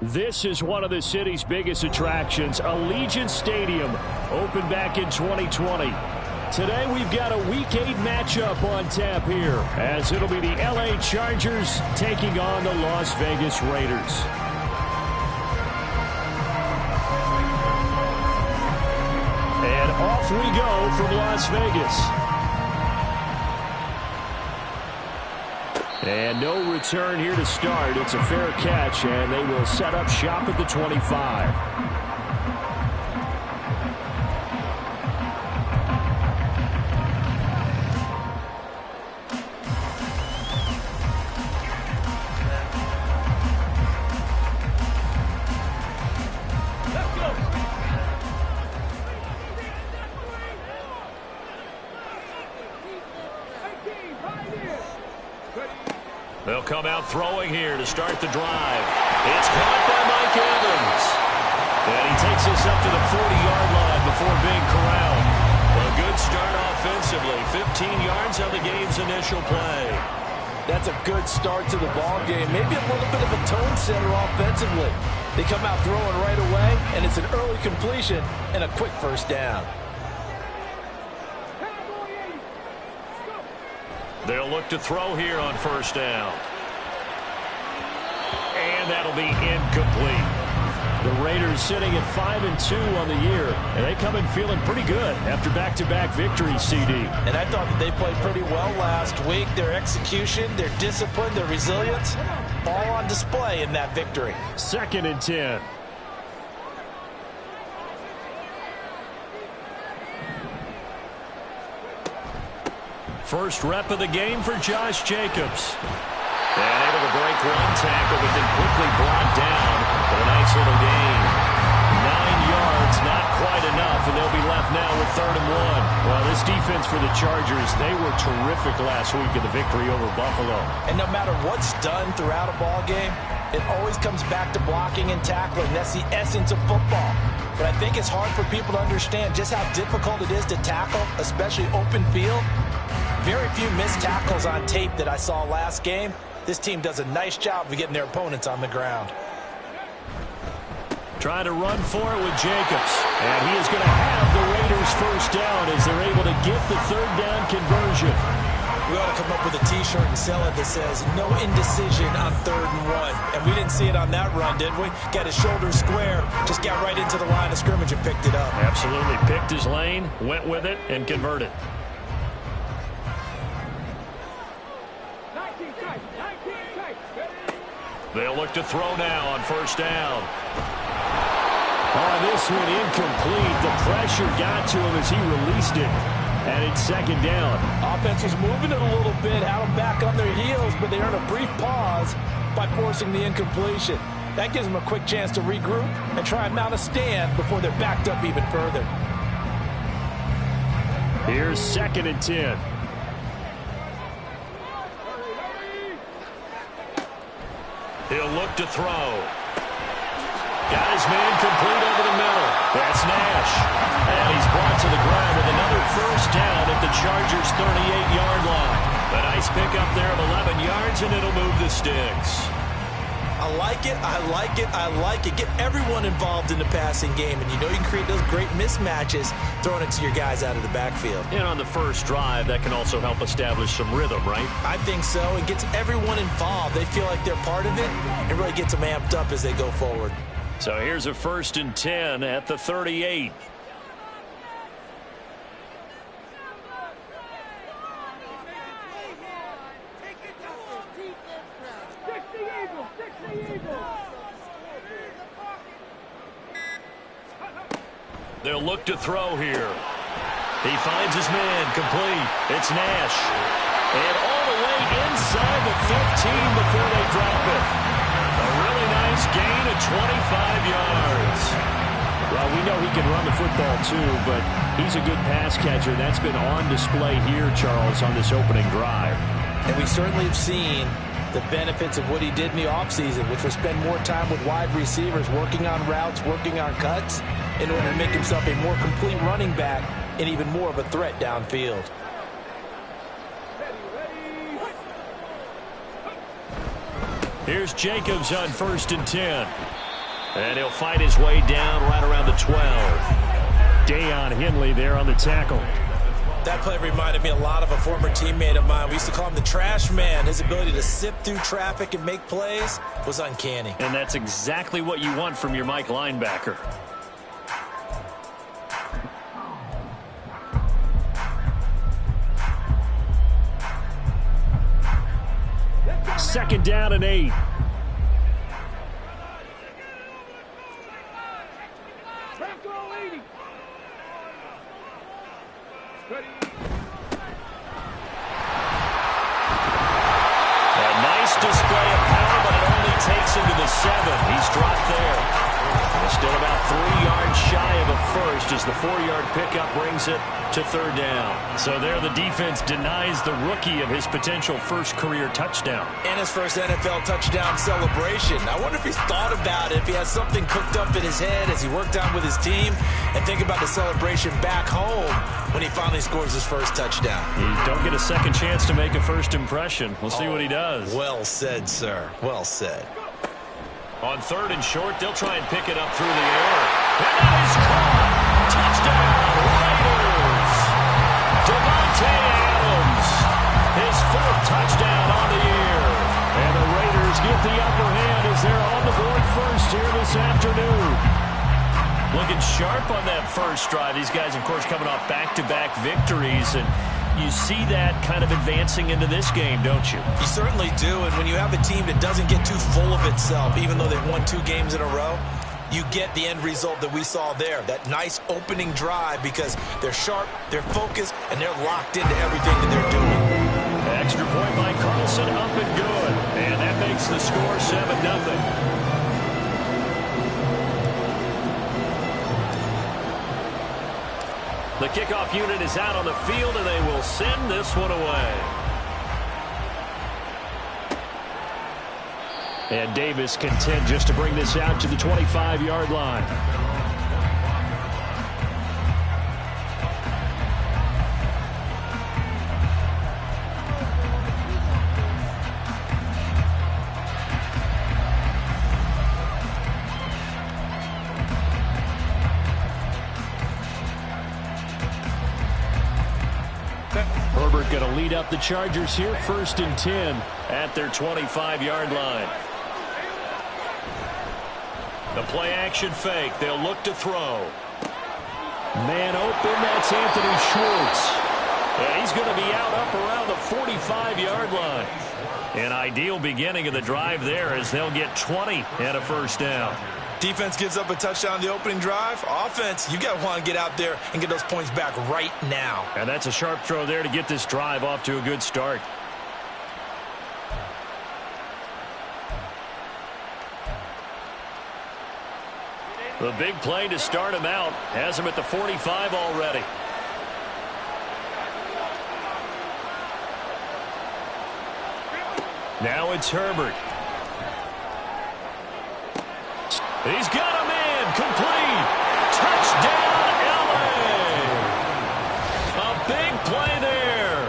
This is one of the city's biggest attractions, Allegiant Stadium, opened back in 2020. Today we've got a Week 8 matchup on tap here, as it'll be the LA Chargers taking on the Las Vegas Raiders. And off we go from Las Vegas. And no return here to start. It's a fair catch, and they will set up shop at the 25. They'll come out throwing here to start the drive. It's caught by Mike Evans. And he takes us up to the 40-yard line before being corralled. A good start offensively. 15 yards on the game's initial play. That's a good start to the ball game. Maybe a little bit of a tone setter offensively. They come out throwing right away, and it's an early completion and a quick first down. They'll look to throw here on first down. And that'll be incomplete. The Raiders sitting at 5-2 on the year, and they come in feeling pretty good after back-to-back victories, CD. And I thought that they played pretty well last week. Their execution, their discipline, their resilience, all on display in that victory. 2nd and 10. First rep of the game for Josh Jacobs. And able to break one tackle, but then quickly brought down for a nice little gain. 9 yards, not quite enough, and they'll be left now with 3rd and 1. Well, this defense for the Chargers, they were terrific last week in the victory over Buffalo. And no matter what's done throughout a ball game, it always comes back to blocking and tackling. That's the essence of football. But I think it's hard for people to understand just how difficult it is to tackle, especially open field. Very few missed tackles on tape that I saw last game. This team does a nice job of getting their opponents on the ground. Trying to run for it with Jacobs. And he is going to have the Raiders first down as they're able to get the 3rd down conversion. We ought to come up with a T-shirt and sell it that says, no indecision on 3rd and 1. And we didn't see it on that run, did we? Got his shoulders square, just got right into the line of scrimmage and picked it up. Absolutely. Picked his lane, went with it, and converted. They'll look to throw now on first down. Oh, this one incomplete. The pressure got to him as he released it. And it's 2nd down. Offense was moving it a little bit, had them back on their heels, but they earned a brief pause by forcing the incompletion. That gives them a quick chance to regroup and try and mount a stand before they're backed up even further. Here's 2nd and 10. He'll look to throw. Got his man complete over the middle. That's Nash. And he's brought to the ground with another first down at the Chargers' 38-yard line. A nice pickup there of 11 yards, and it'll move the sticks. I like it, I like it, I like it. Get everyone involved in the passing game, and you know you can create those great mismatches throwing it to your guys out of the backfield. And on the first drive, that can also help establish some rhythm, right? I think so. It gets everyone involved. They feel like they're part of it, and really gets them amped up as they go forward. So here's a 1st and 10 at the 38. They'll look to throw here. He finds his man complete. It's Nash. And all the way inside the 15 before they drop it. A really nice gain of 25 yards. Well, we know he can run the football too, but he's a good pass catcher. That's been on display here, Charles, on this opening drive. And we certainly have seen the benefits of what he did in the offseason, which was spend more time with wide receivers, working on routes, working on cuts, in order to make himself a more complete running back and even more of a threat downfield. Here's Jacobs on 1st and 10. And he'll fight his way down right around the 12. Deion Henley there on the tackle. That play reminded me a lot of a former teammate of mine. We used to call him the trash man. His ability to sift through traffic and make plays was uncanny. And that's exactly what you want from your Mike linebacker. Second down and 8. Display of power, but it only takes him to the 7. He's dropped there. Still about 3 yards shy of a first as the 4-yard pickup brings it to 3rd down. So there the defense denies the rookie of his potential first career touchdown. And his first NFL touchdown celebration. I wonder if he's thought about it, if he has something cooked up in his head as he worked out with his team, and think about the celebration back home when he finally scores his first touchdown. You don't get a second chance to make a first impression. We'll see what he does. Well said, sir. Well said. On 3rd and short, they'll try and pick it up through the air. And that is caught. Touchdown, Raiders. Devontae Adams. His 4th touchdown on the year. And the Raiders get the upper hand as they're on the board first here this afternoon. Looking sharp on that first drive. These guys, of course, coming off back-to-back victories, and you see that kind of advancing into this game, don't you? You certainly do, and when you have a team that doesn't get too full of itself, even though they've won 2 games in a row, you get the end result that we saw there, that nice opening drive, because they're sharp, they're focused, and they're locked into everything that they're doing. Extra point by Carlson, up and good. And that makes the score 7-0. The kickoff unit is out on the field, and they will send this one away. And Davis content just to bring this out to the 25-yard line. Herbert going to lead up the Chargers here, 1st and 10 at their 25-yard line. The play action fake. They'll look to throw. Man open, that's Anthony Schwartz. And he's going to be out up around the 45-yard line. An ideal beginning of the drive there as they'll get 20 and a first down. Defense gives up a touchdown the opening drive. Offense, you got to want to get out there and get those points back right now. And that's a sharp throw there to get this drive off to a good start. The big play to start him out has him at the 45 already. Now it's Herbert. He's got him in. Complete. Touchdown, L.A. A big play there.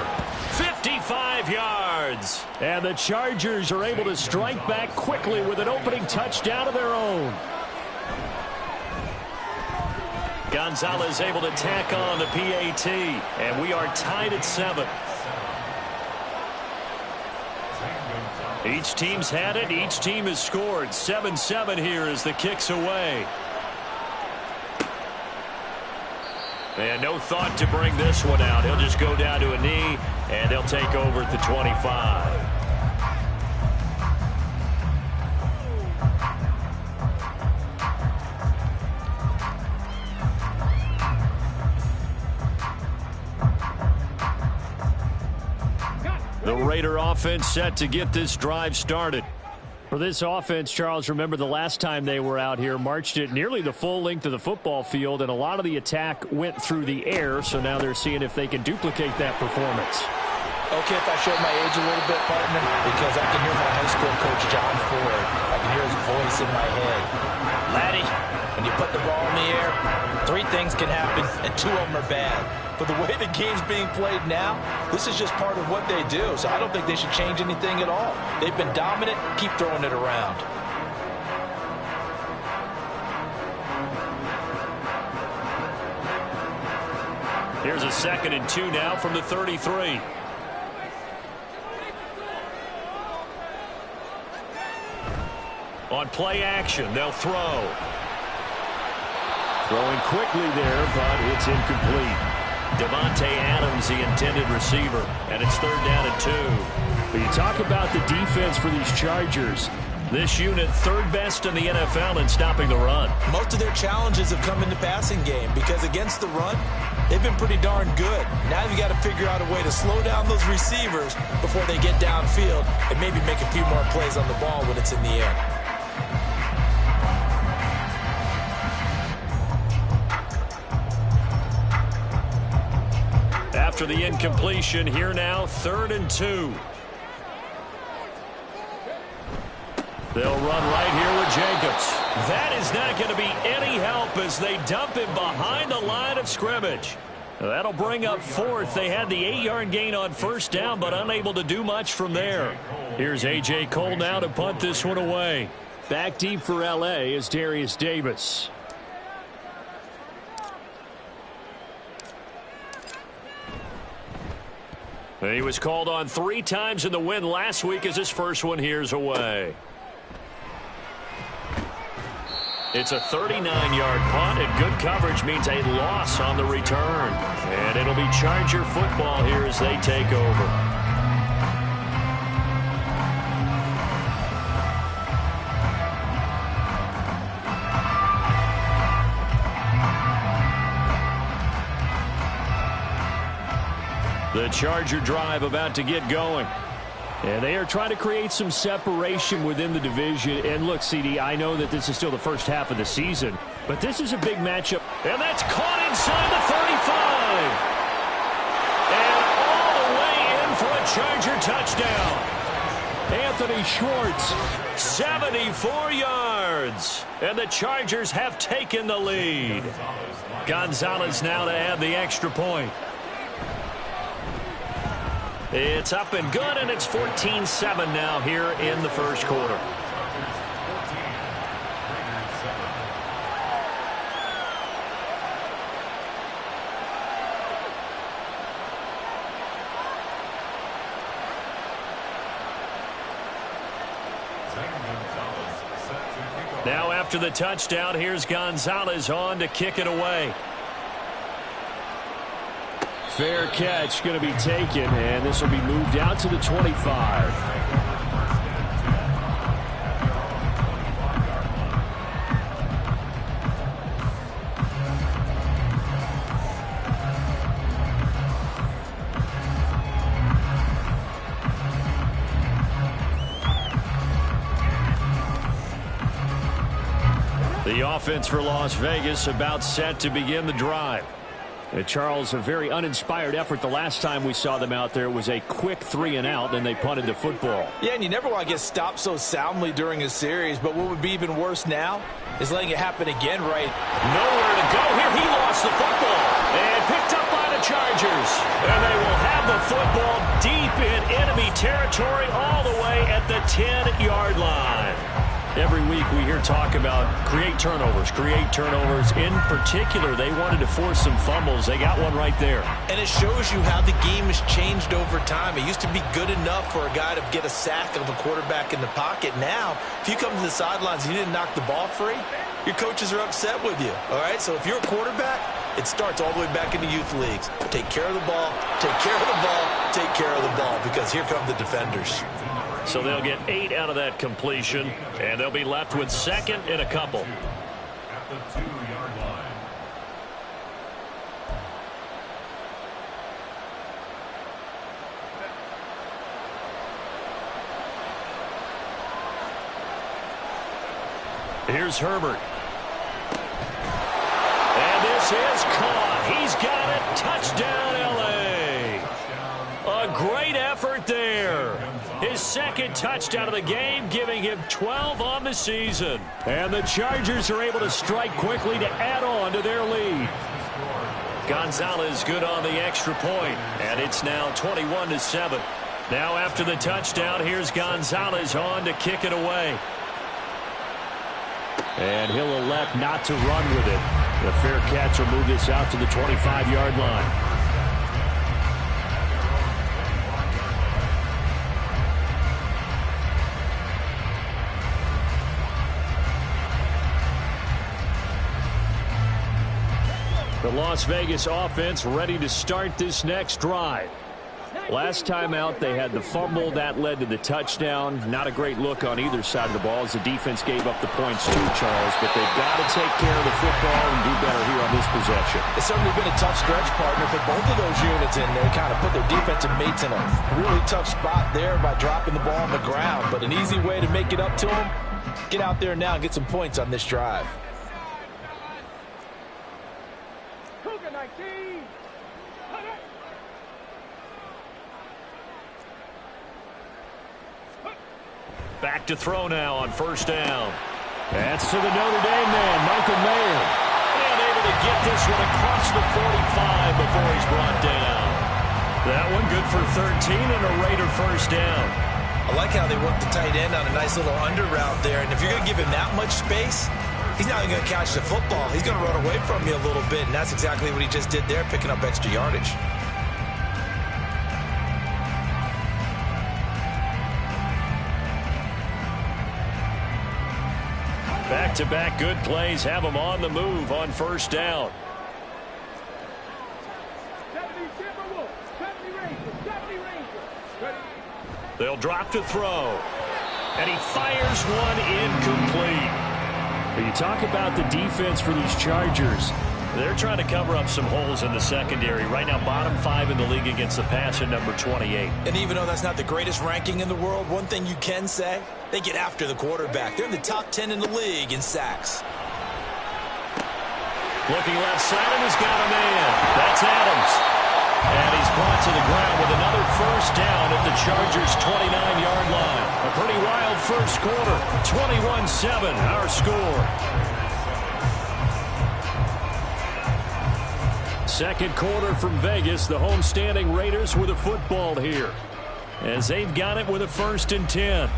55 yards. And the Chargers are able to strike back quickly with an opening touchdown of their own. Gonzalez able to tack on the PAT. And we are tied at 7. Each team's had it. Each team has scored. 7-7 here as the kick's away. And no thought to bring this one out. He'll just go down to a knee, and they'll take over at the 25. The Raider offense set to get this drive started. For this offense, Charles, remember the last time they were out here, marched it nearly the full length of the football field, and a lot of the attack went through the air, so now they're seeing if they can duplicate that performance. Okay, if I show my age a little bit, partner, because I can hear my high school coach, John Ford. I can hear his voice in my head. Laddie, When you put the ball in the air, 3 things can happen, and 2 of them are bad. But the way the game's being played now, this is just part of what they do. So I don't think they should change anything at all. They've been dominant. Keep throwing it around. Here's a 2nd and 2 now from the 33. On play action, they'll throw. Throwing quickly there, but it's incomplete. Devontae Adams, the intended receiver, and it's 3rd down and 2. But you talk about the defense for these Chargers. This unit 3rd best in the NFL in stopping the run. Most of their challenges have come in the passing game because against the run, they've been pretty darn good. Now you've got to figure out a way to slow down those receivers before they get downfield and maybe make a few more plays on the ball when it's in the air. After the incompletion, here now, 3rd and 2. They'll run right here with Jacobs. That is not going to be any help as they dump him behind the line of scrimmage. That'll bring up 4th. They had the 8-yard gain on 1st down, but unable to do much from there. Here's A.J. Cole now to punt this one away. Back deep for L.A. is Darius Davis. He was called on 3 times in the win last week as his first one here's away. It's a 39-yard punt, and good coverage means a loss on the return. And it'll be Charger football here as they take over. The Charger drive about to get going. And they are trying to create some separation within the division. And look, CD, I know that this is still the first half of the season, but this is a big matchup. And that's caught inside the 35. And all the way in for a Charger touchdown. Anthony Schwartz. 74 yards. And the Chargers have taken the lead. Gonzalez now to add the extra point. It's up and good, and it's 14-7 now here in the first quarter. Now after the touchdown, here's Gonzalez on to kick it away. Fair catch going to be taken, and this will be moved out to the 25. The offense for Las Vegas about set to begin the drive. Charles, a very uninspired effort the last time we saw them out there. It was a quick 3-and-out, and they punted the football. Yeah, and you never want to get stopped so soundly during a series, but what would be even worse now is letting it happen again, right? Nowhere to go here. He lost the football and picked up by the Chargers. And they will have the football deep in enemy territory all the way at the 10-yard line. Every week we hear talk about create turnovers. In particular, they wanted to force some fumbles. They got one right there. And it shows you how the game has changed over time. It used to be good enough for a guy to get a sack of a quarterback in the pocket. Now, if you come to the sidelines and you didn't knock the ball free, your coaches are upset with you. All right? So if you're a quarterback, it starts all the way back in the youth leagues. Take care of the ball, take care of the ball, take care of the ball, because here come the defenders. So they'll get 8 out of that completion, and they'll be left with 2nd and a couple. At the 2-yard line. Here's Herbert. And this is caught. He's got it. Touchdown, L.A. A great effort there. His second touchdown of the game, giving him 12 on the season. And the Chargers are able to strike quickly to add on to their lead. Gonzalez good on the extra point, and it's now 21-7. Now after the touchdown, here's Gonzalez on to kick it away. And he'll elect not to run with it. The fair catch will move this out to the 25-yard line. The Las Vegas offense ready to start this next drive. Last time out, they had the fumble. That led to the touchdown. Not a great look on either side of the ball as the defense gave up the points too, Charles. But they've got to take care of the football and do better here on this possession. It's certainly been a tough stretch, partner, for both of those units, and they kind of put their defensive mates in a really tough spot there by dropping the ball on the ground. But an easy way to make it up to them, get out there now and get some points on this drive. Back to throw now on first down. That's to the Notre Dame man, Michael Mayer. And able to get this one across the 45 before he's brought down. That one good for 13 and a Raider first down. I like how they work the tight end on a nice little under route there. And if you're going to give him that much space, he's not even going to catch the football. He's going to run away from you a little bit, and that's exactly what he just did there, picking up extra yardage. Back-to-back good plays have him on the move on first down. They'll drop to throw. And he fires one incomplete. But you talk about the defense for these Chargers. They're trying to cover up some holes in the secondary. Right now, bottom 5 in the league against the pass at number 28. And even though that's not the greatest ranking in the world, one thing you can say, they get after the quarterback. They're in the top 10 in the league in sacks. Looking left side, and he's got a man. That's Adams. And he's brought to the ground with another first down at the Chargers' 29-yard line. A pretty wild first quarter. 21-7, our score. Second quarter from Vegas. The homestanding Raiders with a football here, as they've got it with a 1st and 10.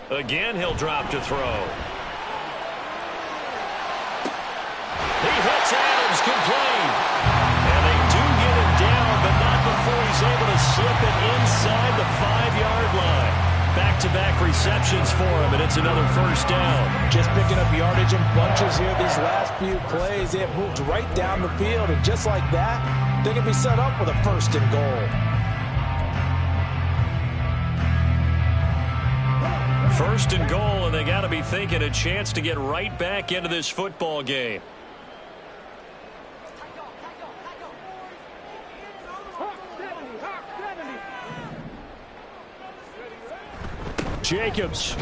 Again, he'll drop to throw. He hits Adams complete. And they do get him down, but not before he's able to slip it inside the 5-yard line. Back-to-back receptions for him, and it's another first down. Just picking up yardage in bunches here these last few plays. They have moved right down the field, and just like that, they can be set up with a 1st and goal. 1st and goal, and they got to be thinking a chance to get right back into this football game. Jacobs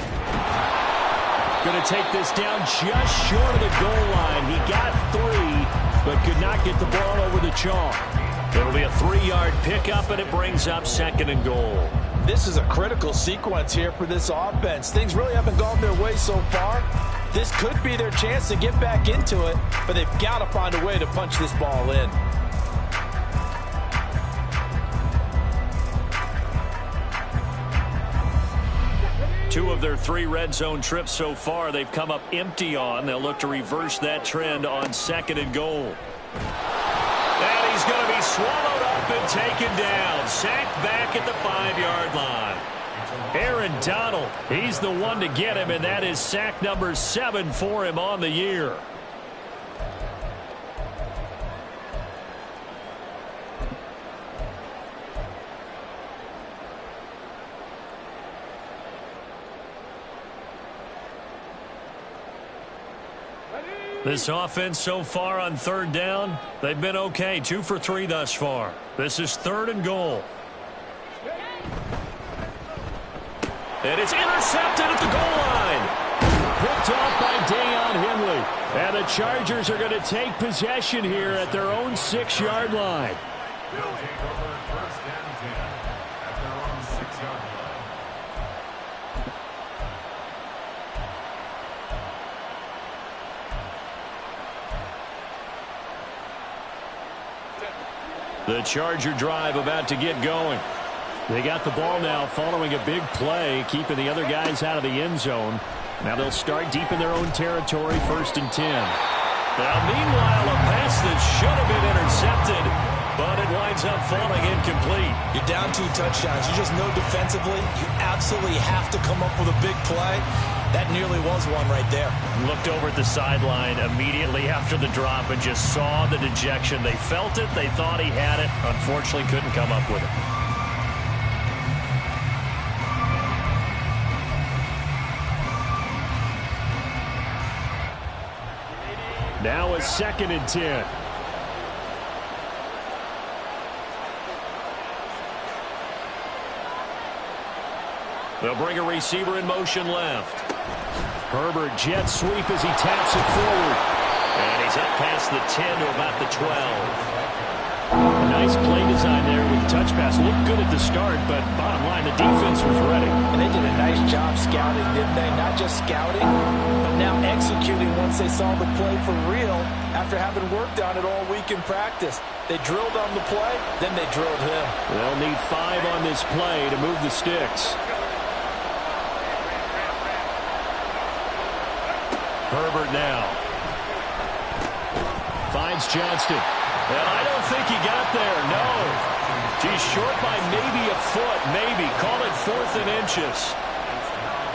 going to take this down just short of the goal line. He got 3, but could not get the ball over the chalk. It'll be a 3-yard pickup, and it brings up 2nd and goal. This is a critical sequence here for this offense. Things really haven't gone their way so far. This could be their chance to get back into it, but they've got to find a way to punch this ball in. Two of their 3 red zone trips so far, they've come up empty on. They'll look to reverse that trend on 2nd and goal. And he's going to be swallowed up and taken down. Sacked back at the 5-yard line. Aaron Donald, he's the one to get him, and that is sack number 7 for him on the year. This offense so far on 3rd down, they've been okay. 2 for 3 thus far. This is 3rd and goal. And it's intercepted at the goal line. Picked off by Deion Henley. And the Chargers are going to take possession here at their own 6-yard line. They'll take over first and 10 at their own 6-yard line. The Charger drive about to get going. They got the ball now following a big play, keeping the other guys out of the end zone. Now they'll start deep in their own territory, 1st and 10. Now, meanwhile, a pass that should have been intercepted, but it winds up falling incomplete. You're down 2 touchdowns. You just know defensively you absolutely have to come up with a big play. That nearly was one right there. Looked over at the sideline immediately after the drop and just saw the dejection. They felt it. They thought he had it. Unfortunately, couldn't come up with it. Now a 2nd and 10. They'll bring a receiver in motion left. Herbert jet sweep as he taps it forward. And he's up past the 10 to about the 12. A nice play design there with the touch pass. Looked good at the start, but bottom line, the defense was ready. And they did a nice job scouting, didn't they? Not just scouting, but now executing once they saw the play for real after having worked on it all week in practice. They drilled on the play, then they drilled him. They'll need 5 on this play to move the sticks. Herbert now. Finds Johnston. And I don't think he got there, no. He's short by maybe a foot, maybe. Call it 4th and inches.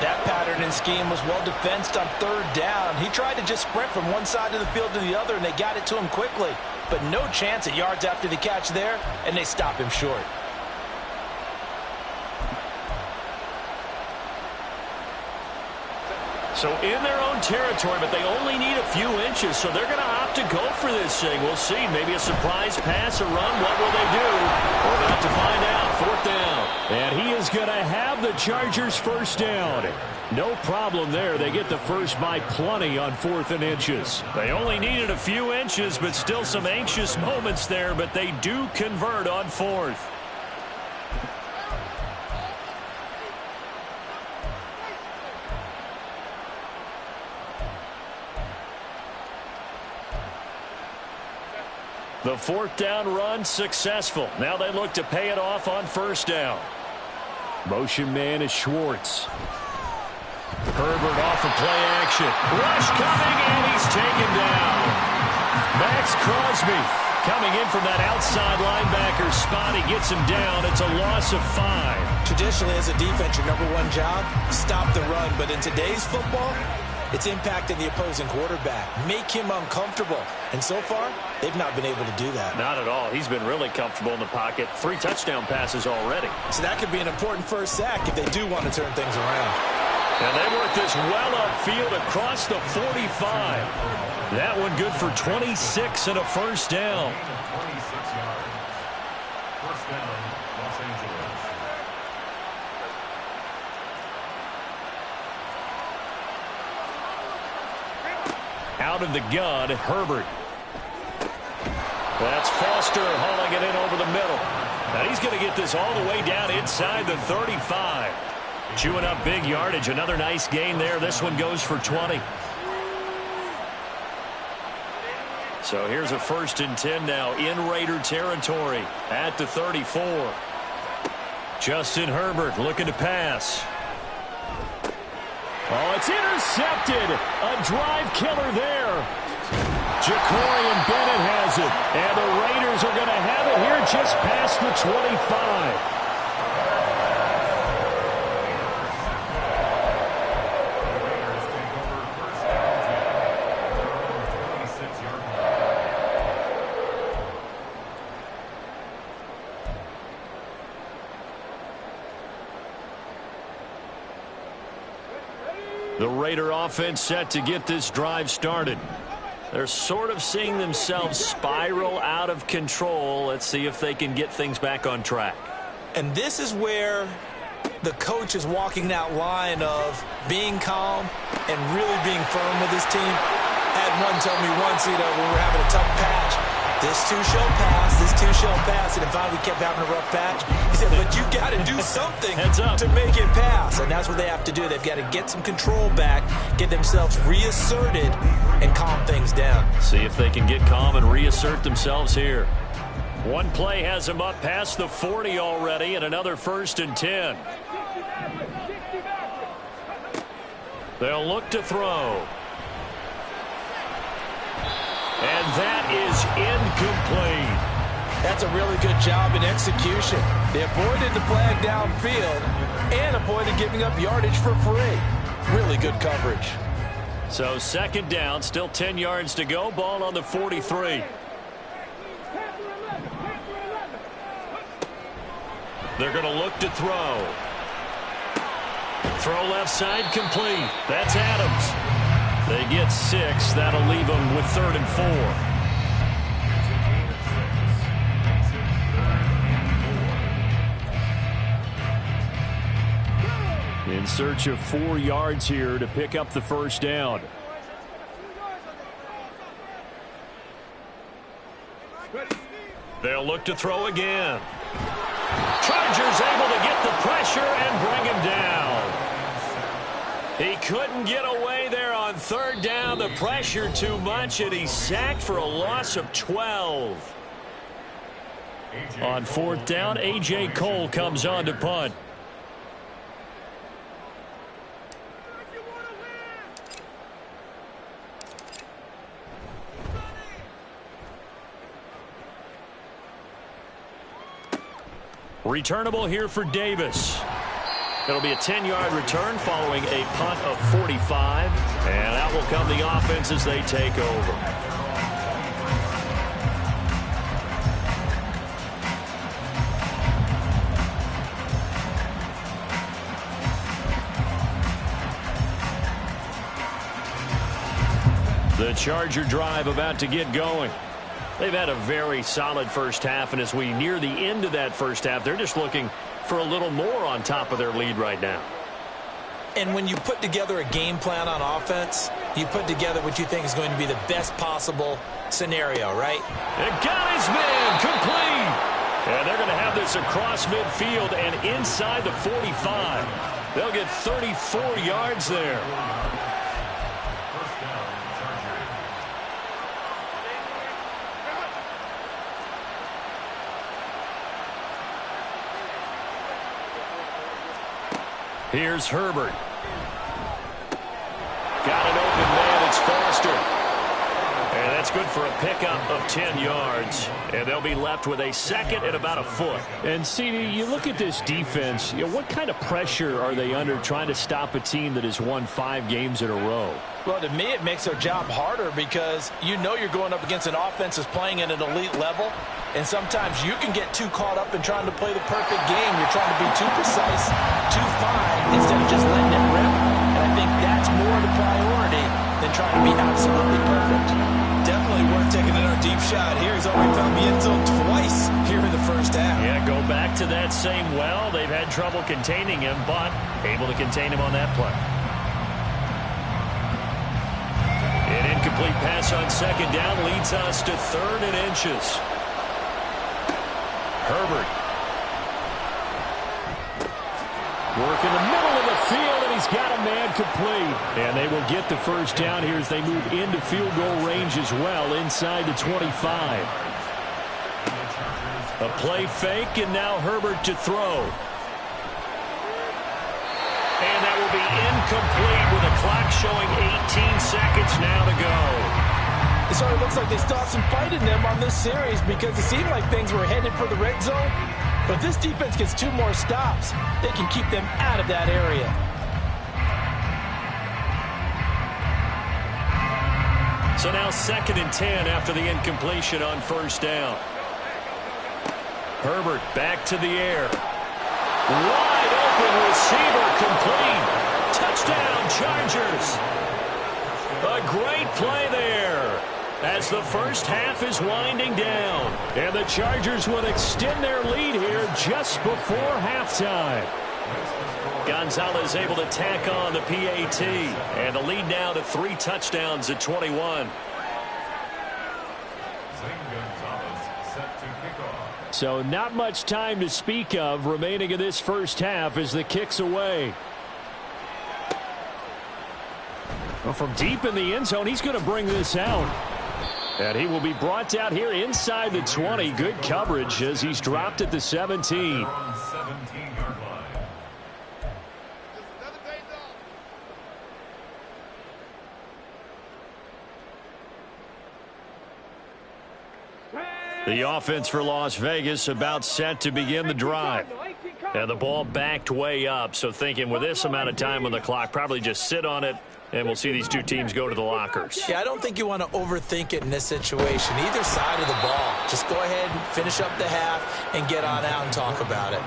That pattern and scheme was well defensed on 3rd down. He tried to just sprint from one side of the field to the other, and they got it to him quickly. But no chance at yards after the catch there, and they stop him short. So in their own territory, but they only need a few inches, so they're going to opt to go for this thing. We'll see. Maybe a surprise pass or run. What will they do? We're about to find out. 4th down. And he is going to have the Chargers 1st down. No problem there. They get the first by plenty on 4th and inches. They only needed a few inches, but still some anxious moments there, but they do convert on 4th. The 4th down run successful. Now they look to pay it off on 1st down. Motion man is Schwartz. Herbert off of play action. Rush coming, and he's taken down. Max Crosby coming in from that outside linebacker spot. He gets him down. It's a loss of 5. Traditionally, as a defense, your number one job, stop the run. But in today's football, it's impacting the opposing quarterback. Make him uncomfortable. And so far, they've not been able to do that. Not at all. He's been really comfortable in the pocket. 3 touchdown passes already. So that could be an important first sack if they do want to turn things around. And they work this well upfield across the 45. That one good for 26 and a 1st down. 26 yards. 1st down, Los Angeles. Out of the gun, Herbert. That's Foster hauling it in over the middle. And he's going to get this all the way down inside the 35. Chewing up big yardage. Another nice gain there. This one goes for 20. So here's a 1st and 10 now in Raider territory at the 34. Justin Herbert looking to pass. Oh, it's intercepted. A drive killer there. Ja'Cory Bennett has it. And the Raiders are going to have it here just past the 25. The Raider offense set to get this drive started. They're sort of seeing themselves spiral out of control. Let's see if they can get things back on track. And this is where the coach is walking that line of being calm and really being firm with his team. I had one tell me once, when we were having a tough patch, this too shall pass, this too shall pass, and finally we kept having a rough patch. He said, but you got to do something to make it pass, and that's what they have to do. They've got to get some control back, get themselves reasserted, and calm things down. See if they can get calm and reassert themselves here. One play has them up past the 40 already, and another 1st and 10. They'll look to throw. And that is incomplete. That's a really good job in execution. They avoided the flag downfield and avoided giving up yardage for free. Really good coverage. So 2nd down, still 10 yards to go. Ball on the 43. They're going to look to throw. Throw left side complete. That's Adams. They get 6. That'll leave them with 3rd and 4. In search of 4 yards here to pick up the 1st down. They'll look to throw again. Chargers able to get the pressure and bring him down. He couldn't get away there on 3rd down. The pressure too much, and he's sacked for a loss of 12. On 4th down, A.J. Cole comes on to punt. Returnable here for Davis. It'll be a 10-yard return following a punt of 45. And out will come the offense as they take over. The Charger drive about to get going. They've had a very solid first half, and as we near the end of that first half, they're just looking for a little more on top of their lead right now. And when you put together a game plan on offense, you put together what you think is going to be the best possible scenario, right? And got his man complete. And they're going to have this across midfield and inside the 45. They'll get 34 yards there. Here's Herbert. Got an open man. It's Foster. And that's good for a pickup of 10 yards. And they'll be left with a 2nd and about a foot. And, CD, you look at this defense, what kind of pressure are they under trying to stop a team that has won 5 games in a row? Well, to me, it makes their job harder because you know you're going up against an offense that's playing at an elite level. And sometimes you can get too caught up in trying to play the perfect game. You're trying to be too precise, too fine, instead of just letting it rip. And I think that's more the priority than trying to be absolutely perfect. Definitely worth taking another deep shot here. He's already found the end zone twice here in the first half. Yeah, go back to that same well. They've had trouble containing him, but able to contain him on that play. An incomplete pass on 2nd down leads us to 3rd and inches. Herbert. Work in the middle of the field, and he's got a man complete. And they will get the 1st down here as they move into field goal range as well, inside the 25. A play fake, and now Herbert to throw. And that will be incomplete with the clock showing 18 seconds now to go. It sort of looks like they still have some fight in them on this series because it seemed like things were headed for the red zone. But if this defense gets 2 more stops, they can keep them out of that area. So now 2nd and 10 after the incompletion on 1st down. Herbert back to the air. Wide open receiver complete. Touchdown Chargers. A great play there as the first half is winding down. And the Chargers will extend their lead here just before halftime. Gonzalez able to tack on the PAT. And the lead now to 3 touchdowns at 21. So not much time to speak of remaining in this first half as the kick's away. Well, from deep in the end zone, he's going to bring this out. And he will be brought out here inside the 20. Good coverage as he's dropped at the 17. The offense for Las Vegas about set to begin the drive. And the ball backed way up, so thinking with this amount of time on the clock, probably just sit on it, and we'll see these two teams go to the lockers. Yeah, I don't think you want to overthink it in this situation. Either side of the ball. Just go ahead and finish up the half and get on out and talk about it.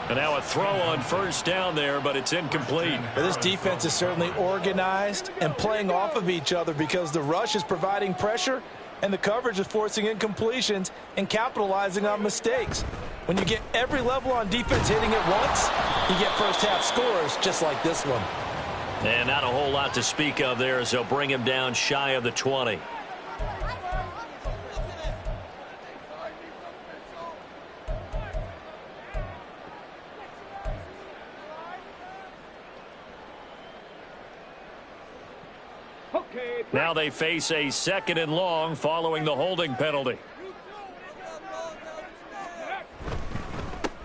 And now a throw on first down there, but it's incomplete. Well, this defense is certainly organized and playing off of each other because the rush is providing pressure and the coverage is forcing incompletions and capitalizing on mistakes. When you get every level on defense hitting it once, you get first half scores just like this one. And not a whole lot to speak of there as they'll bring him down shy of the 20. Now they face a 2nd and long following the holding penalty.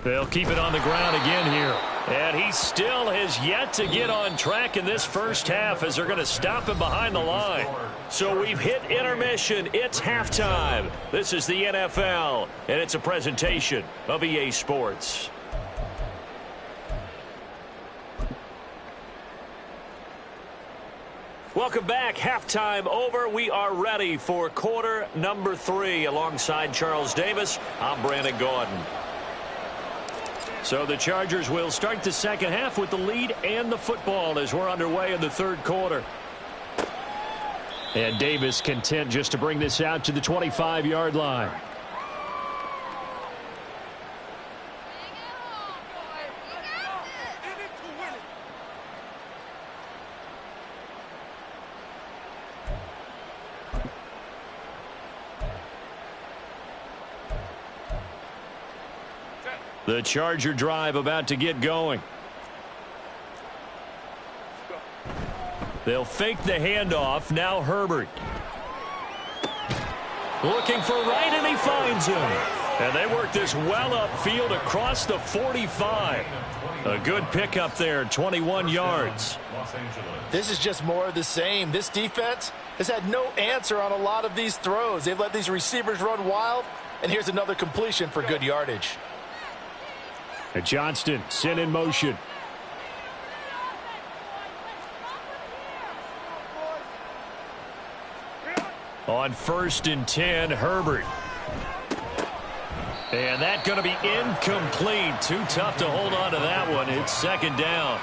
They'll keep it on the ground again here. And he still has yet to get on track in this first half as they're going to stop him behind the line. So we've hit intermission. It's halftime. This is the NFL, and it's a presentation of EA Sports. Welcome back. Halftime over. We are ready for quarter number 3. Alongside Charles Davis, I'm Brandon Gordon. So the Chargers will start the second half with the lead and the football as we're underway in the third quarter. And Davis content just to bring this out to the 25-yard line. The Charger drive about to get going. They'll fake the handoff. Now Herbert. Looking for Wright, and he finds him. And they work this well upfield across the 45. A good pickup there, 21 yards. This is just more of the same. This defense has had no answer on a lot of these throws. They've let these receivers run wild, and here's another completion for good yardage. And Johnston sent in motion. On 1st and 10, Herbert. And that's going to be incomplete. Too tough to hold on to that one. It's 2nd down.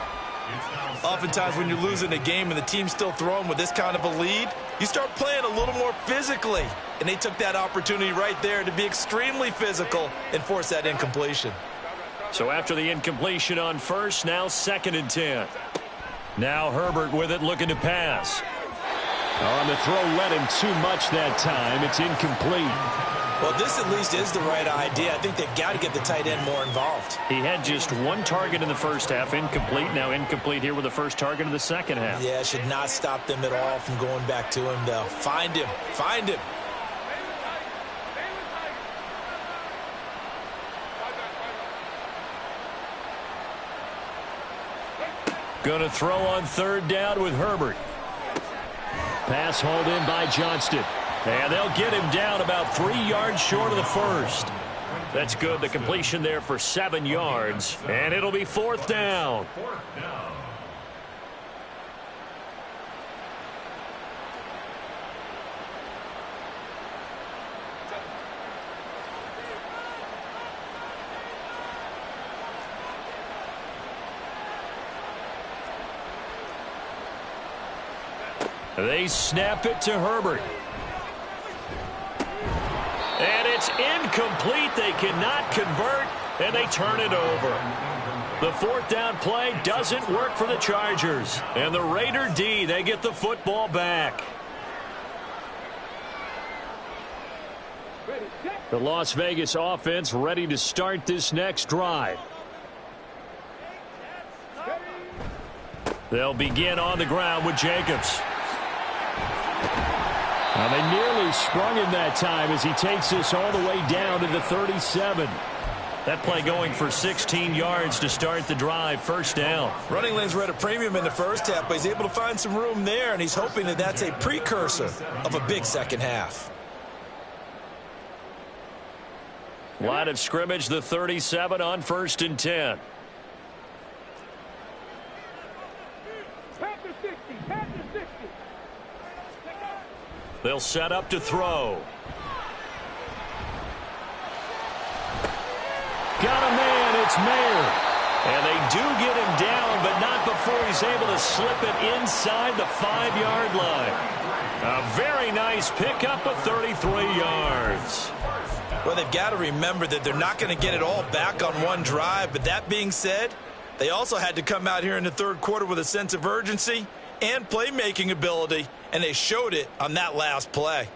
Oftentimes when you're losing a game and the team's still throwing with this kind of a lead, you start playing a little more physically. And they took that opportunity right there to be extremely physical and force that incompletion. So after the incompletion on 1st, now 2nd and 10. Now Herbert with it, looking to pass. On the throw, let him too much that time. It's incomplete. Well, this at least is the right idea. I think they've got to get the tight end more involved. He had just 1 target in the first half, incomplete. Now incomplete here with the first target in the second half. Yeah, it should not stop them at all from going back to him, though. Find him. Find him. Going to throw on 3rd down with Herbert. Pass hauled in by Johnston. And they'll get him down about 3 yards short of the first. That's good. The completion there for 7 yards. And it'll be 4th down. They snap it to Herbert. And it's incomplete. They cannot convert, and they turn it over. The fourth down play doesn't work for the Chargers. And the Raider D, they get the football back. The Las Vegas offense ready to start this next drive. They'll begin on the ground with Jacobs. Now they nearly sprung him that time as he takes this all the way down to the 37. That play going for 16 yards to start the drive, first down. Running lanes were at a premium in the first half, but he's able to find some room there, and he's hoping that that's a precursor of a big second half. Line of scrimmage, the 37 on 1st and 10. They'll set up to throw. Got a man, it's Mayer. And they do get him down, but not before he's able to slip it inside the 5-yard line. A very nice pickup of 33 yards. Well, they've got to remember that they're not going to get it all back on one drive. But that being said, they also had to come out here in the third quarter with a sense of urgency and playmaking ability, and they showed it on that last play.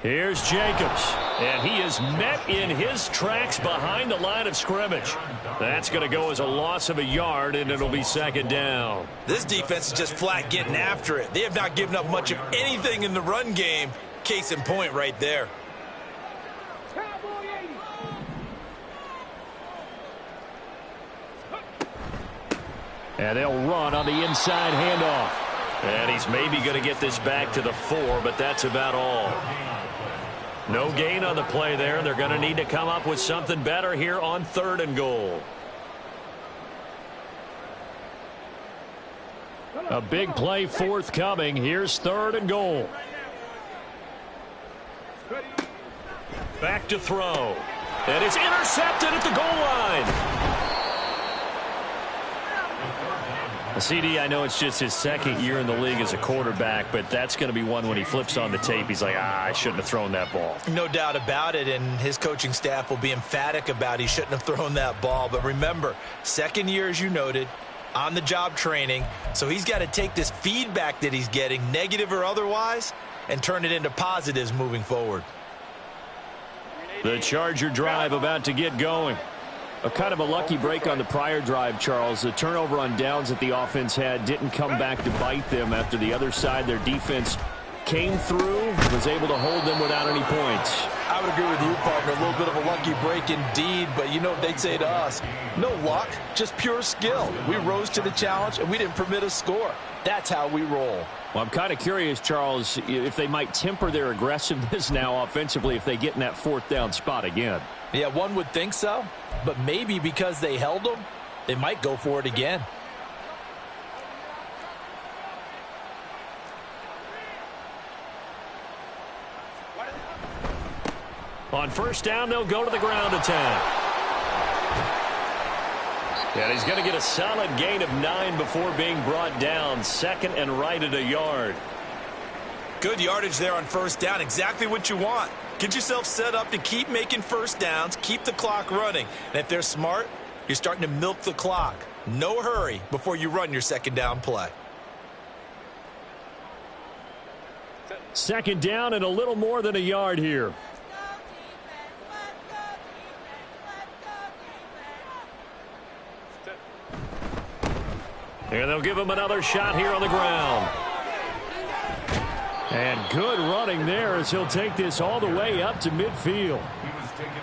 Here's Jacobs, and he is met in his tracks behind the line of scrimmage. That's going to go as a loss of a yard, and it'll be second down. This defense is just flat getting after it. They have not given up much of anything in the run game. Case in point right there. And they'll run on the inside handoff. And he's maybe going to get this back to the 4, but that's about all. No gain on the play there. They're going to need to come up with something better here on 3rd and goal. A big play forthcoming. Here's 3rd and goal. Back to throw. And it's intercepted at the goal line. CD, I know it's just his second year in the league as a quarterback, but that's going to be one when he flips on the tape. He's like, I shouldn't have thrown that ball. No doubt about it, and his coaching staff will be emphatic about he shouldn't have thrown that ball. But remember, second year, as you noted, on-the-job training, so he's got to take this feedback that he's getting, negative or otherwise, and turn it into positives moving forward. The Charger drive about to get going. A kind of a lucky break on the prior drive, Charles. The turnover on downs that the offense had didn't come back to bite them after the other side. Their defense came through, was able to hold them without any points. I would agree with you, partner. A little bit of a lucky break indeed, but you know what they'd say to us? No luck, just pure skill. We rose to the challenge, and we didn't permit a score. That's how we roll. Well, I'm kind of curious, Charles, if they might temper their aggressiveness now offensively if they get in that 4th down spot again. Yeah, one would think so, but maybe because they held them, they might go for it again. On 1st down, they'll go to the ground attack. And he's going to get a solid gain of 9 before being brought down. 2nd and right at a yard. Good yardage there on 1st down. Exactly what you want. Get yourself set up to keep making 1st downs, keep the clock running. And if they're smart, you're starting to milk the clock. No hurry before you run your 2nd down play. 2nd down and a little more than a yard here. And they'll give him another shot here on the ground. And good running there as he'll take this all the way up to midfield.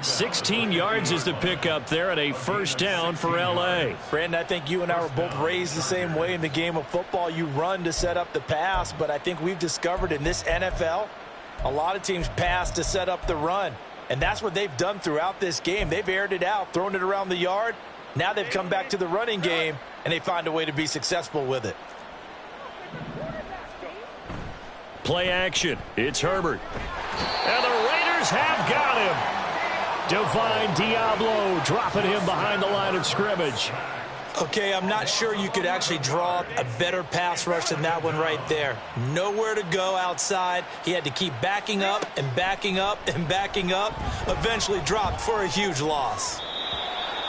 16 yards is the pickup there at a 1st down for L.A. Brandon, I think you and I were both raised the same way in the game of football. You run to set up the pass, but I think we've discovered in this NFL, a lot of teams pass to set up the run. And that's what they've done throughout this game. They've aired it out, thrown it around the yard. Now they've come back to the running game, and they find a way to be successful with it. Play action. It's Herbert. And the Raiders have got him. Divine Diablo dropping him behind the line of scrimmage. Okay, I'm not sure you could actually draw up a better pass rush than that one right there. Nowhere to go outside. He had to keep backing up and backing up and backing up. Eventually dropped for a huge loss.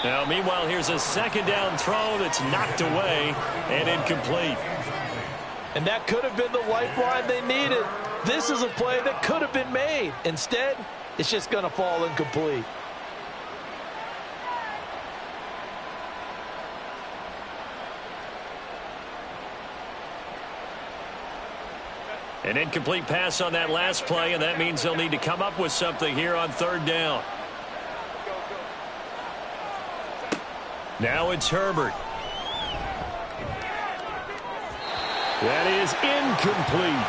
Now, meanwhile, here's a second down throw that's knocked away and incomplete. And that could have been the lifeline they needed. This is a play that could have been made. Instead, it's just going to fall incomplete. An incomplete pass on that last play, and that means they'll need to come up with something here on third down. Now it's Herbert. That is incomplete.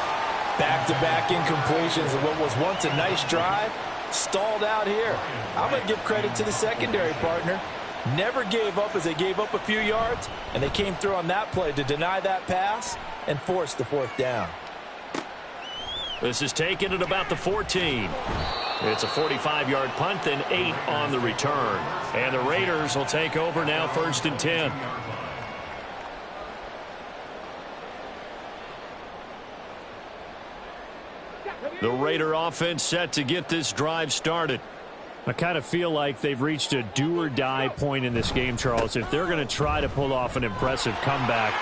Back-to-back incompletions of what was once a nice drive, stalled out here. I'm going to give credit to the secondary partner. Never gave up as they gave up a few yards, and they came through on that play to deny that pass and force the fourth down. This is taken at about the 14. It's a 45-yard punt, then 8 on the return. And the Raiders will take over now, 1st and 10. The Raider offense set to get this drive started. I kind of feel like they've reached a do-or-die point in this game, Charles. If they're going to try to pull off an impressive comeback,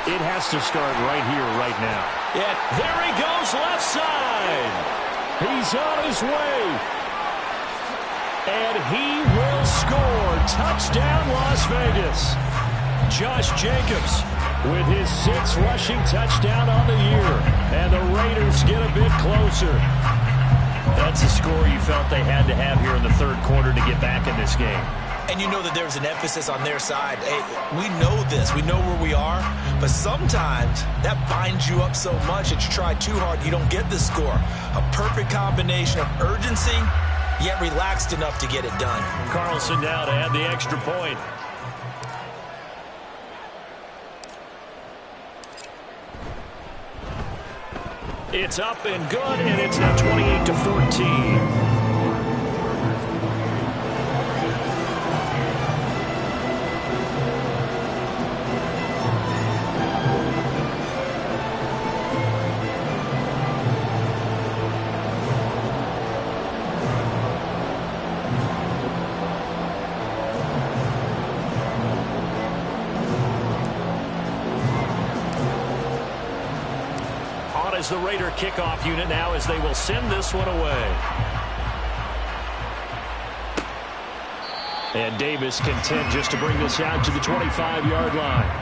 it has to start right here, right now. Yeah, there he goes, left side. He's on his way. And he will score. Touchdown, Las Vegas. Josh Jacobs with his 6th rushing touchdown on the year. And the Raiders get a bit closer. That's a score you felt they had to have here in the third quarter to get back in this game. And you know that there's an emphasis on their side. Hey, we know this. We know where we are. But sometimes that binds you up so much that you try too hard, you don't get the score. A perfect combination of urgency, yet relaxed enough to get it done. Carlson now to add the extra point. It's up and good, and it's now 28-14. Is the Raider kickoff unit now as they will send this one away. And Davis content just to bring this out to the 25-yard line.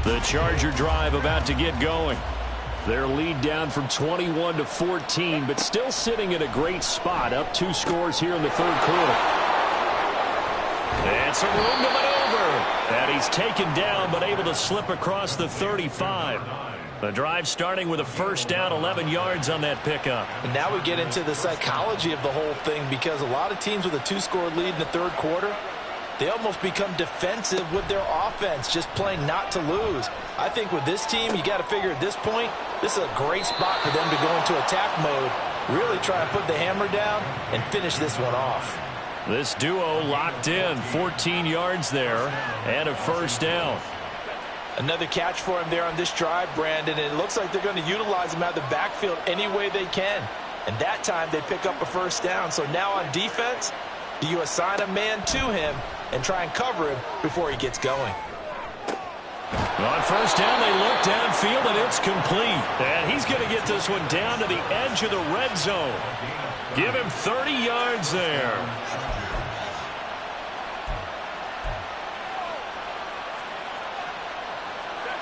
The Charger drive about to get going. Their lead down from 21-14, but still sitting in a great spot, up 2 scores here in the third quarter. And some room to maneuver. And he's taken down, but able to slip across the 35. The drive starting with a first down, 11 yards on that pickup. And now we get into the psychology of the whole thing, because a lot of teams with a 2-score lead in the third quarter, they almost become defensive with their offense, just playing not to lose. I think with this team, you got to figure at this point, this is a great spot for them to go into attack mode, really try and put the hammer down and finish this one off. This duo locked in, 14 yards there, and a first down. Another catch for him there on this drive, Brandon, and it looks like they're going to utilize him out of the backfield any way they can. And that time they pick up a first down. So now on defense, do you assign a man to him and try and cover him before he gets going? On first down, they look downfield, and it's complete. And he's going to get this one down to the edge of the red zone. Give him 30 yards there.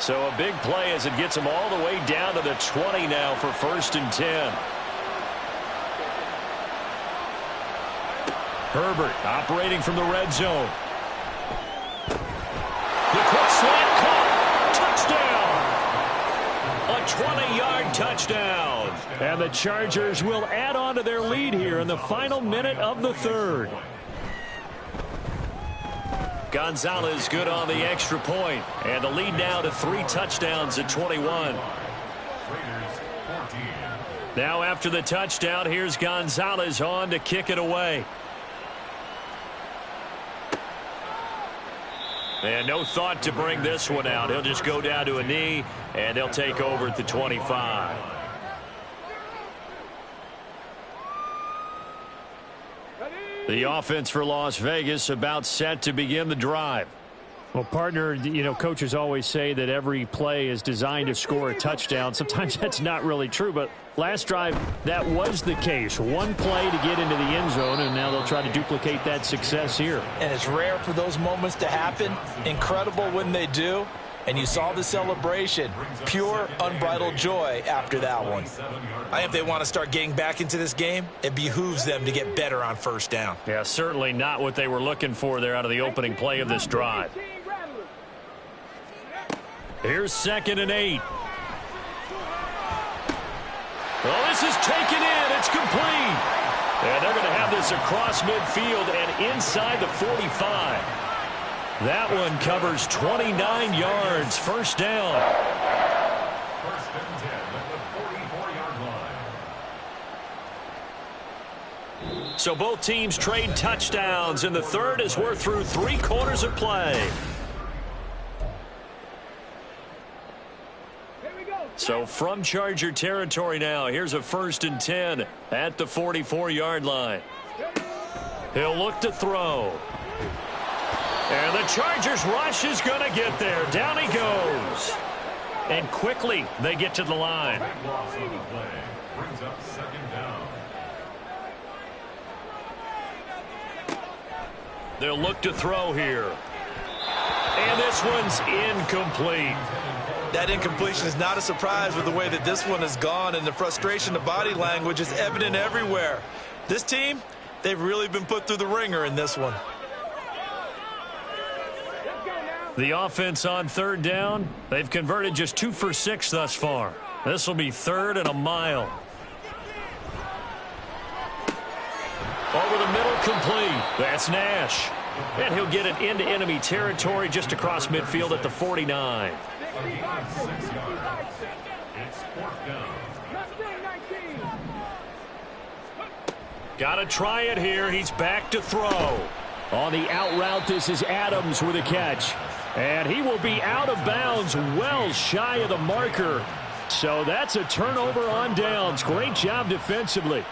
So a big play as it gets him all the way down to the 20 now for 1st and 10. Herbert operating from the red zone. The quick slant caught. Touchdown. A 20-yard touchdown. And the Chargers will add on to their lead here in the final minute of the third. Gonzalez good on the extra point. And the lead now to 3 touchdowns at 21. Now after the touchdown, here's Gonzalez on to kick it away. And no thought to bring this one out. He'll just go down to a knee, and they'll take over at the 25. The offense for Las Vegas about set to begin the drive. Well, partner, you know, coaches always say that every play is designed to score a touchdown. Sometimes that's not really true, but last drive, that was the case. One play to get into the end zone, and now they'll try to duplicate that success here. And it's rare for those moments to happen. Incredible when they do. And you saw the celebration. Pure, unbridled joy after that one. I think if they want to start getting back into this game, it behooves them to get better on first down. Yeah, certainly not what they were looking for there out of the opening play of this drive. Here's 2nd and 8. Well, this is taken in. It's complete. And they're going to have this across midfield and inside the 45. That one covers 29 yards. First down. First and 10 at the 44-yard line. So both teams trade touchdowns, and the third as we're through 3 quarters of play. So from Charger territory now, here's a 1st and 10 at the 44-yard line. He'll look to throw. And the Chargers rush is going to get there. Down he goes. And quickly they get to the line. Big loss on the play. Brings up 2nd down. They'll look to throw here. And this one's incomplete. That incompletion is not a surprise with the way that this one has gone, and the frustration, the body language is evident everywhere. This team, they've really been put through the ringer in this one. The offense on 3rd down, they've converted just 2 for 6 thus far. This will be 3rd and a mile. Over the middle, complete. That's Nash. And he'll get it into enemy territory just across midfield at the 49. It's 4th down. Got to try it here. He's back to throw. On the out route, this is Adams with a catch. And he will be out of bounds, well shy of the marker. So that's a turnover on downs. Great job defensively.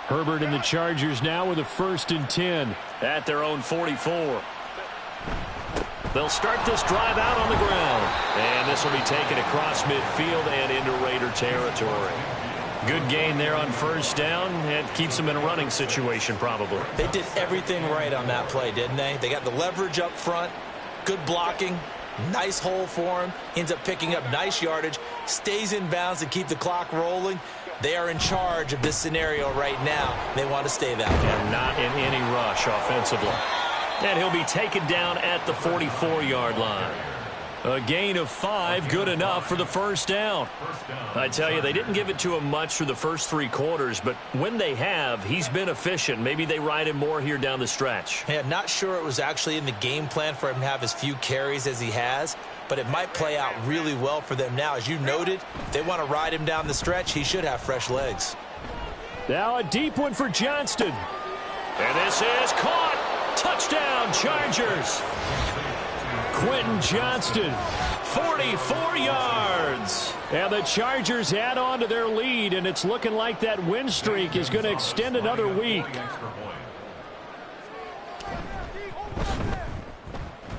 Herbert and the Chargers now with a 1st and 10. At their own 44. They'll start this drive out on the ground. And this will be taken across midfield and into Raider territory. Good gain there on 1st down. It keeps them in a running situation probably. They did everything right on that play, didn't they? They got the leverage up front, good blocking, nice hole for him, ends up picking up nice yardage, stays in bounds to keep the clock rolling. They are in charge of this scenario right now. They want to stay that way. And not in any rush offensively. And he'll be taken down at the 44-yard line. A gain of 5, good enough for the 1st down. I tell you, they didn't give it to him much through the first 3 quarters, but when they have, he's been efficient. Maybe they ride him more here down the stretch. Hey, I'm not sure it was actually in the game plan for him to have as few carries as he has, but it might play out really well for them now. As you noted, if they want to ride him down the stretch, he should have fresh legs. Now a deep one for Johnston. And this is caught. Touchdown, Chargers. Quentin Johnston, 44 yards. And the Chargers add on to their lead, and it's looking like that win streak is going to extend another week.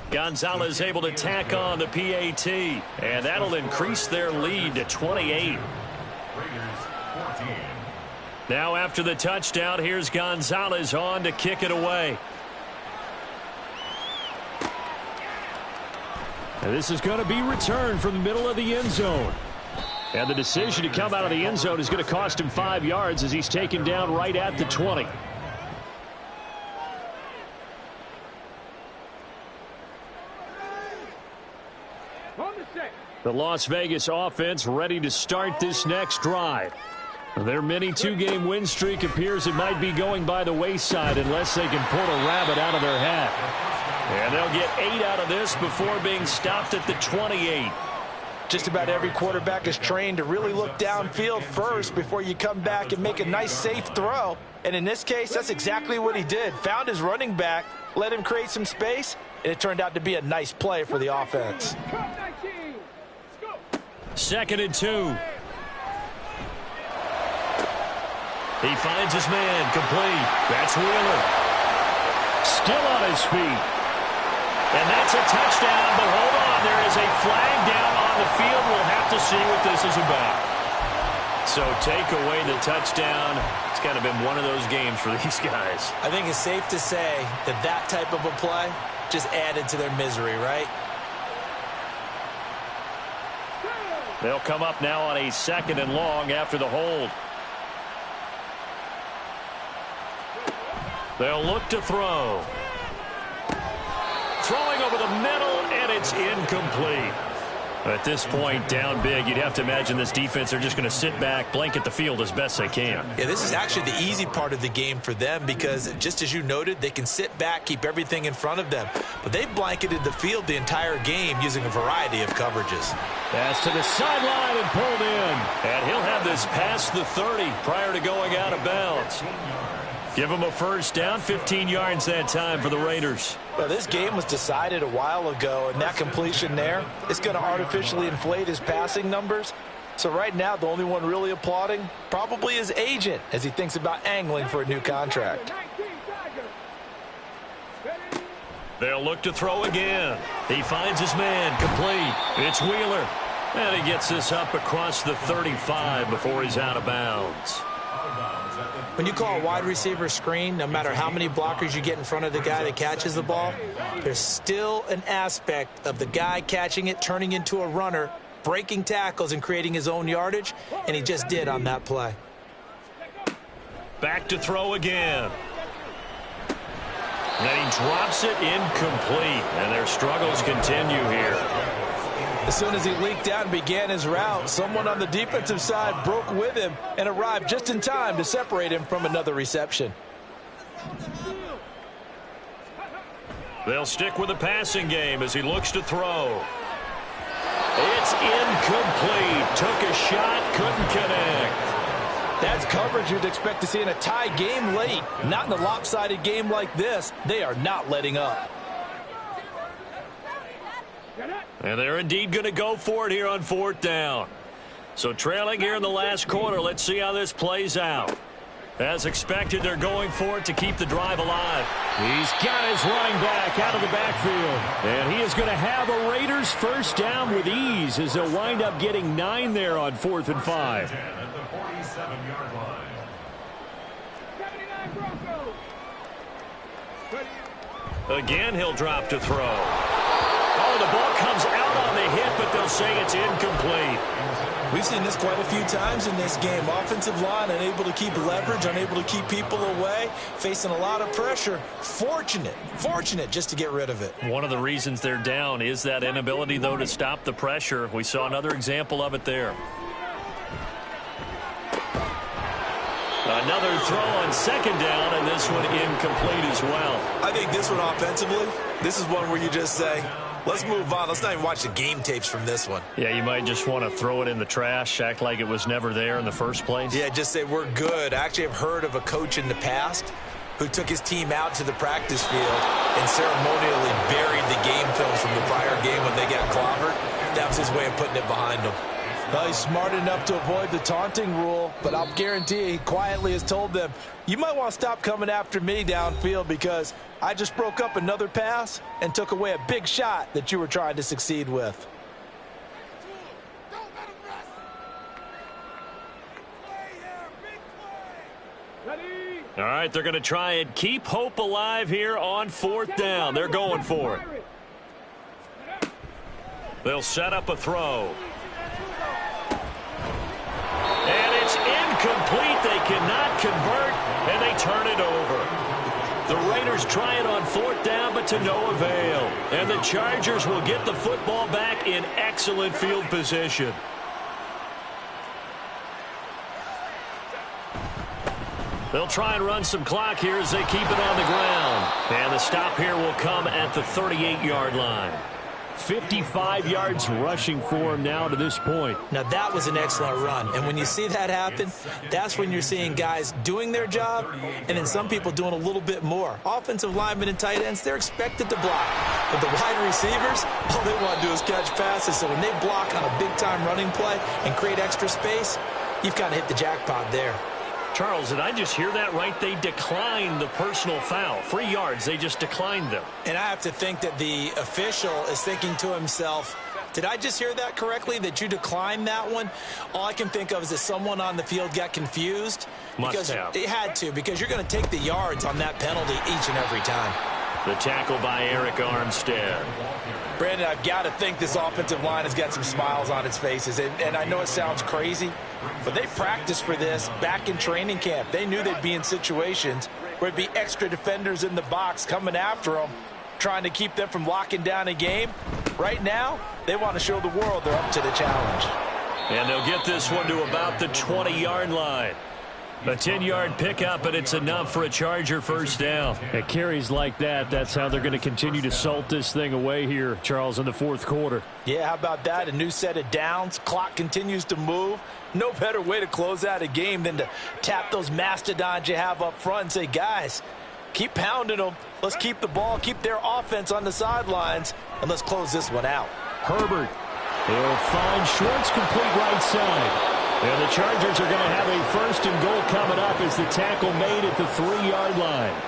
Gonzalez able to tack on the PAT, and that'll increase their lead to 28. Now after the touchdown, here's Gonzalez on to kick it away. And this is going to be returned from the middle of the end zone. And the decision to come out of the end zone is going to cost him 5 yards as he's taken down right at the 20. The Las Vegas offense ready to start this next drive. Their mini 2-game win streak appears it might be going by the wayside unless they can pull a rabbit out of their hat. And they'll get 8 out of this before being stopped at the 28. Just about every quarterback is trained to really look downfield first before you come back and make a nice, safe throw. And in this case, that's exactly what he did. Found his running back, let him create some space, and it turned out to be a nice play for the offense. 2nd and 2. He finds his man, complete. That's Wheeler. Still on his feet. And that's a touchdown, but hold on, there is a flag down on the field. We'll have to see what this is about. So take away the touchdown. It's kind of been one of those games for these guys. I think it's safe to say that that type of a play just added to their misery, right? They'll come up now on a 2nd and long after the hold. They'll look to throw. Throwing over the middle, and it's incomplete. At this point, down big, you'd have to imagine this defense are just going to sit back, blanket the field as best they can. Yeah, this is actually the easy part of the game for them because, just as you noted, they can sit back, keep everything in front of them. But they've blanketed the field the entire game using a variety of coverages. Pass to the sideline and pulled in. And he'll have this past the 30 prior to going out of bounds. Give him a first down, 15 yards that time for the Raiders. Well, this game was decided a while ago, and that completion there is going to artificially inflate his passing numbers. So right now, the only one really applauding probably his agent as he thinks about angling for a new contract. They'll look to throw again. He finds his man, complete. It's Wheeler. And he gets this up across the 35 before he's out of bounds. When you call a wide receiver screen, no matter how many blockers you get in front of the guy that catches the ball, there's still an aspect of the guy catching it, turning into a runner, breaking tackles and creating his own yardage, and he just did on that play. Back to throw again. Then he drops it incomplete, and their struggles continue here. As soon as he leaked out and began his route, someone on the defensive side broke with him and arrived just in time to separate him from another reception. They'll stick with the passing game as he looks to throw. It's incomplete. Took a shot, couldn't connect. That's coverage you'd expect to see in a tie game late. Not in a lopsided game like this. They are not letting up. And they're indeed going to go for it here on 4th down. So trailing here in the last quarter, let's see how this plays out. As expected, they're going for it to keep the drive alive. He's got his running back out of the backfield. And he is going to have a Raiders first down with ease as they'll wind up getting 9 there on 4th and 5. At the 47-yard line. Again, he'll drop to throw. Oh, the ball comes out on the hit, but they'll say it's incomplete. We've seen this quite a few times in this game. Offensive line unable to keep leverage, unable to keep people away, facing a lot of pressure. Fortunate just to get rid of it. One of the reasons they're down is that inability, though, to stop the pressure. We saw another example of it there. Another throw on 2nd down, and this one incomplete as well. I think this one offensively, this is one where you just say, let's move on. Let's not even watch the game tapes from this one. Yeah, you might just want to throw it in the trash, act like it was never there in the first place. Yeah, just say we're good. I actually have heard of a coach in the past who took his team out to the practice field and ceremonially buried the game films from the prior game when they got clobbered. That was his way of putting it behind them. Well, he's smart enough to avoid the taunting rule, but I'll guarantee he quietly has told them, you might want to stop coming after me downfield because I just broke up another pass and took away a big shot that you were trying to succeed with. All right, they're going to try and keep hope alive here on 4th down. They're going for it. They'll set up a throw. And it's incomplete. They cannot convert, and they turn it over. The Raiders try it on 4th down, but to no avail. And the Chargers will get the football back in excellent field position. They'll try and run some clock here as they keep it on the ground. And the stop here will come at the 38-yard line. 55 yards rushing for him now to this point. Now, that was an excellent run. And when you see that happen, that's when you're seeing guys doing their job and then some people doing a little bit more. Offensive linemen and tight ends, they're expected to block. But the wide receivers, all they want to do is catch passes. So when they block on a big-time running play and create extra space, you've kind of hit the jackpot there. Charles, did I just hear that right? They declined the personal foul. 3 yards, they just declined them. And I have to think that the official is thinking to himself, did I just hear that correctly, that you declined that one? All I can think of is that someone on the field got confused. Must have. It had to, because you're going to take the yards on that penalty each and every time. The tackle by Eric Armstead. Brandon, I've got to think this offensive line has got some smiles on its faces. And I know it sounds crazy, but they practiced for this back in training camp. They knew they'd be in situations where there'd be extra defenders in the box coming after them, trying to keep them from locking down a game. Right now, they want to show the world they're up to the challenge. And they'll get this one to about the 20-yard line. A 10-yard pickup, and it's enough for a Charger first down. At carries like that, that's how they're going to continue to salt this thing away here, Charles, in the fourth quarter. Yeah, how about that? A new set of downs. Clock continues to move. No better way to close out a game than to tap those mastodons you have up front and say, guys, keep pounding them. Let's keep the ball, keep their offense on the sidelines, and let's close this one out. Herbert. He'll find Schwartz complete right side. And the Chargers are going to have a first and goal coming up as the tackle made at the 3-yard line.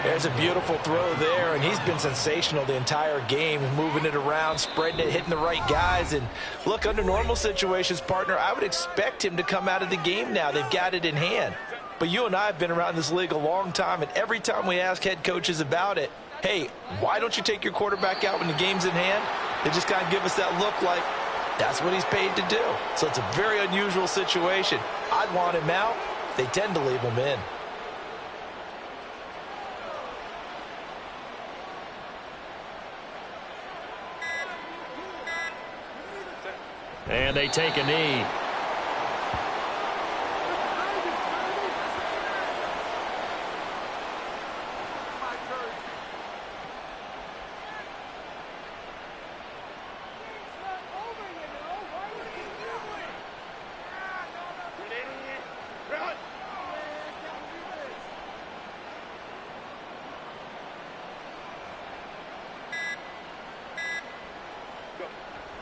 There's a beautiful throw there, and he's been sensational the entire game, moving it around, spreading it, hitting the right guys. And look, under normal situations, partner, I would expect him to come out of the game now. They've got it in hand. But you and I have been around this league a long time, and every time we ask head coaches about it, hey, why don't you take your quarterback out when the game's in hand? They just kind of give us that look like, that's what he's paid to do. So it's a very unusual situation. I'd want him out. They tend to leave him in. And they take a knee.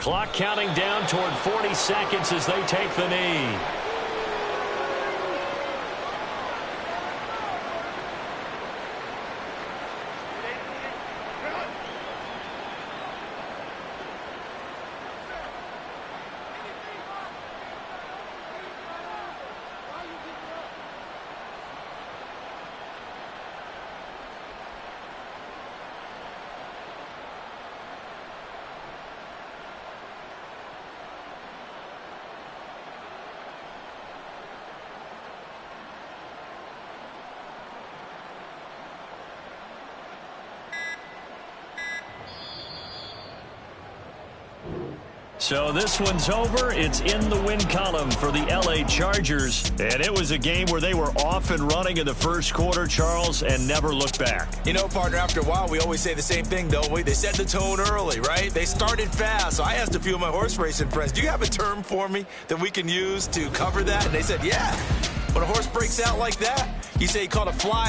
Clock counting down toward 40 seconds as they take the knee. So this one's over. It's in the win column for the L.A. Chargers. And it was a game where they were off and running in the first quarter, Charles, and never looked back. You know, partner, after a while, we always say the same thing, don't we? They set the tone early, right? They started fast. So I asked a few of my horse racing friends, do you have a term for me that we can use to cover that? And they said, yeah. When a horse breaks out like that, you say he caught a fly.